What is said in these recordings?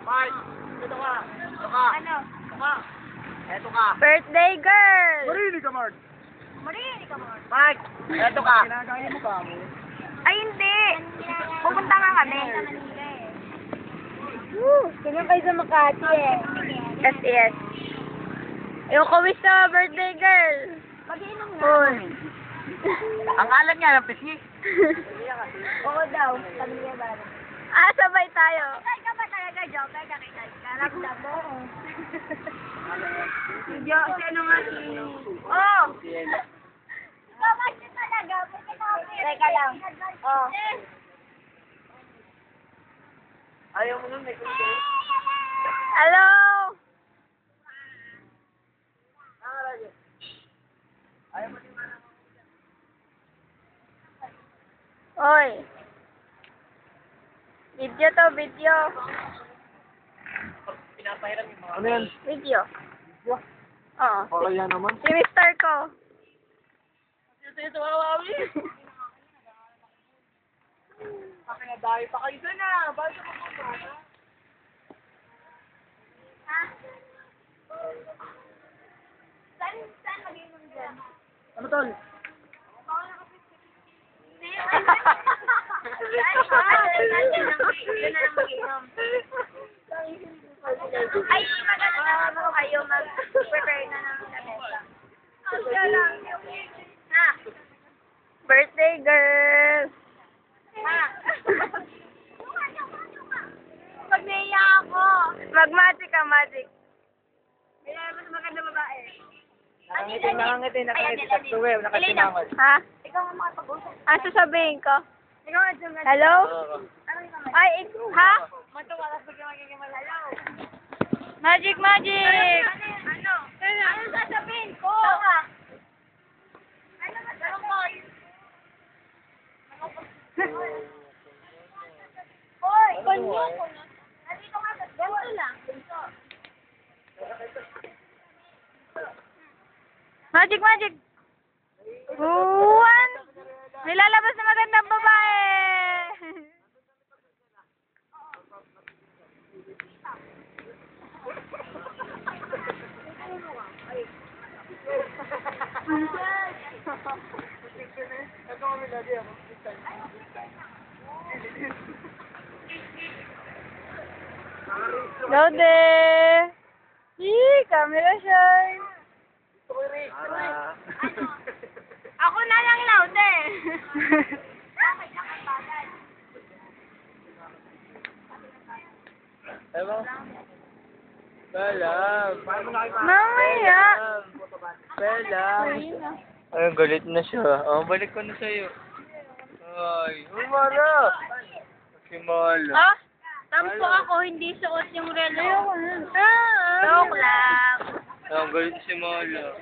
Mike, ito ka. Ito ka. Ano? Ito ka. Ito ka. Birthday girl! Marinig ka, Mark. Marinig ka mo. Mike, ito ka. Ginagaya mo ba ako? Ay, hindi! Pupunta nga kami. Ganyan kayo sa Makati eh. Yes, yes. Yung kawish na birthday girl. Mag-inom nga. Hoy. Ang alam niya ng pisngi. Oo daw. Sabi niya ba? Ah, sabay tayo. Kaya ka ba talaga, Joker? Kakita ka. Ramdam mo. Si ano nga si... Oh! Ikaw ba siya talaga? Teka lang. Oh. Ayaw mo nun, may kundi. Hello! Ayaw mo din man. Oy. Video to, video. Pinapahiram yung mga... Ano yan? Video. Oo. Baka yan naman. Si Mr. ko. Ito, wawawi. Pakinadayo pa kayo doon ah. Bakit mo po ba? Ha? Saan mag-inom dyan? Ano tol? Ay, maganda naman mo kayo mag-prepare na ng lamesa. Siya lang. Ha? Birthday girl. Ha? Pag-naiya ako. Mag-magic ka, magic. Kaya mas maganda babae. Nakangiti. Nagsuwew, nakasimangot. Ha? Ikaw ang makapag-usap. Ano sasabihin ko? Ikaw ang sumunod. Hello? Ano yung kamay? Ay, ha? Matuwa ka pag magiging hello. Magic, magic! Ano? Ano sasabihin ko? Ano masasabihin ko? Hoy! Kunyo! Nandito nga sa ganito lang. Ganito. Magic, magic! One! Nilalabas na magandang babae! Lode! Yee! Camera shy! Ako na lang, Lode! Ewan. Salam. Mamaya! Salam. Ay, galit na siya. Oh, balik ko na sa'yo. Ay, Mara! Si Mala. Ha? Tampo ako, hindi suot yung relo. Joke lang. Ang galit si Mala.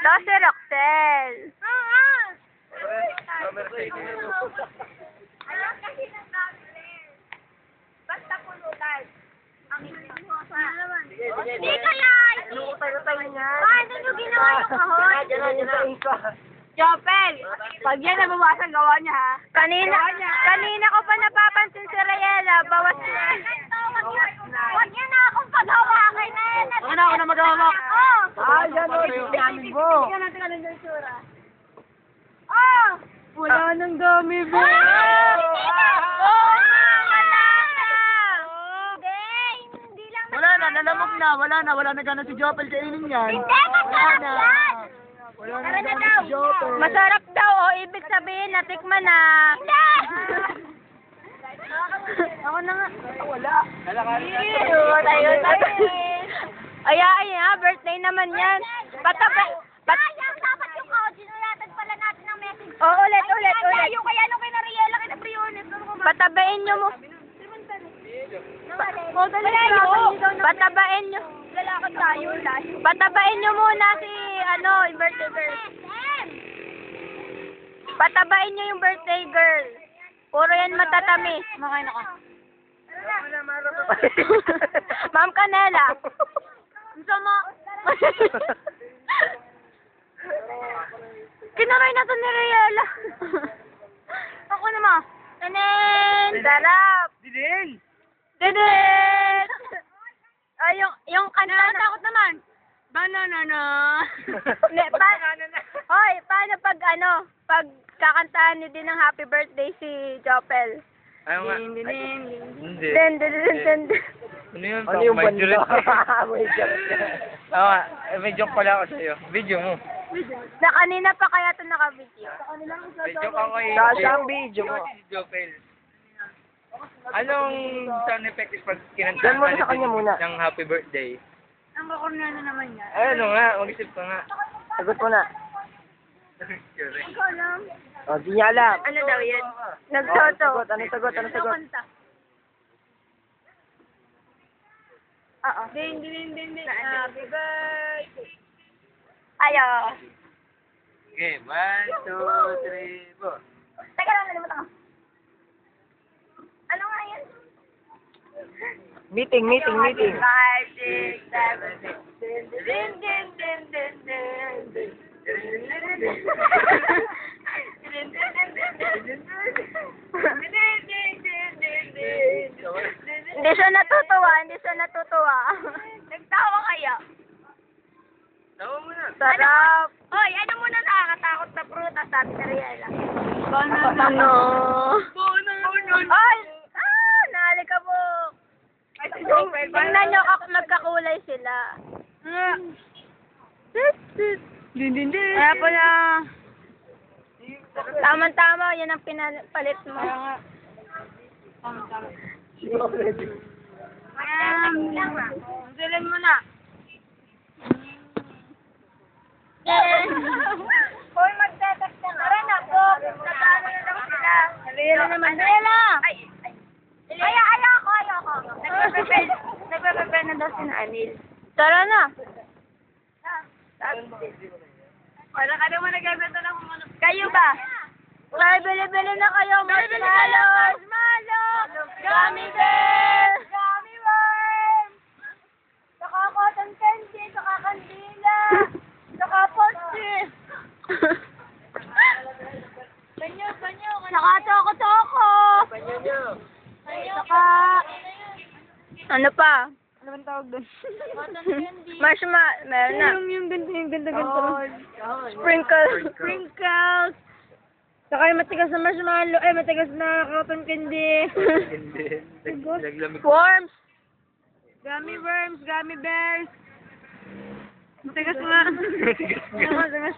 Ito si Roxel. Alam kasi ng gagawin. Basta pulutan. Ang hindi ka live! Ano tayo niya? Paano nyo ginawa yung kahon? Jopel, pag yan nabawasan, gawa niya ha. Kanina ko pa napapansin si Rayela, bawas niya. Huwag niyo na akong paghawakin na yan. Ako na maghahawak. Ah, yan o. Namin mo. Tingnan natin ano yung sura. Oh! Wala nang dami, be. Hindi lang Wala na, nalamog na. Wala na gano'n si Jopel kainin yan. Hindi, masarap yan! Wala na Tara na gano'n daw. si Jopel. Masarap daw, o ibig sabihin, natikman na. Hindi! Ako na nga. Wala. Tayo. Ayain ha, birthday naman yan. Sayang, dapat yung audio nulatan pala natin ng message. Oh, ulit. Layo kaya nung kay Nariela, kay Nabriones. Patabain nyo mo. Patabain nyo. Lalakad tayo, layo. Patabain nyo muna si, yung birthday girl. Patabain nyo yung birthday girl. Puro yan matatamis. Makain ako. Ma'am Canela. Gusto mo? Kinaray na to ni Riela. Ako naman. Tanen! Sarap! Didin! Dede! Banana. Hoy, paano pag pag kakantahan niyo din ng happy birthday si Jopel? Ayaw nga. Hindi. Hindi. Den. Ano yun? Ano yung banda? May Oo nga. May joke pala ako sa'yo. Video mo. Na kanina pa kaya ito naka-video. May joke ako kay... Saan ang video mo? Si Jopel. Anong sound effect is pag kinanta Diyan muna sa kanya muna. ng happy birthday? Ang kakurna na naman yan. Ano nga, mag-isip ka nga. Sagot mo na. Sure. Ikaw alam. O, di niya alam. Ano daw yan? Nagsoto. Nagsoto. Ano sagot? kanta? Oo. Din. Happy birthday. Ayo. Okay, 1, 2, 3, 4. Teka lang, nalimutan ko. Ano nga yan? Meeting. 5, 6, 7, 8. Hindi siya natutuwa. Nagtawa kaya? Tawa mo na. Sarap. Hoy, ano muna nakakatakot na prutas, sabi ni Riela? Banana. Ay! Naalikabok. Tingnan nyo, magkakulay sila. Kaya pala. Tama-tama, yan ang pinapalit mo. Silin mo na. Hoy, magtetext na. Tara na po. Nagano na naman sila. Halila naman. Halila! Ayoko. Nagpe-prepare na daw si Anil. Tara na. Wala ka naman nag-ebenta ng kumano. Kayo ba? Ay, bili-bili na kayo. Marshmallows! Gummy bears! Gummy worms! Saka cotton candy, saka kandila, saka posti. Banyo. Saka toko-toko. Saka... Ano pa? Ano bang tawag doon? Cotton candy. Marshmallow. Meron na. Yung ganda. Sprinkles. Saka yung matigas na marshmallow. Matigas na cotton candy. Hindi. Naglamig. Worms. Gummy worms, gummy bears. Matigas nga. Matigas.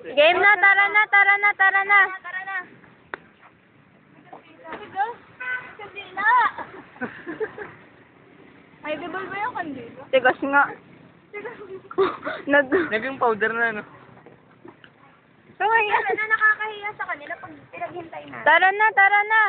Game na, tara na. Kandila. Ay, dibal ba yung kandila? Tigas nga. Naging powder na, no? Kaya na nakakahiya sa kanila pag pinaghintay na. Tara na.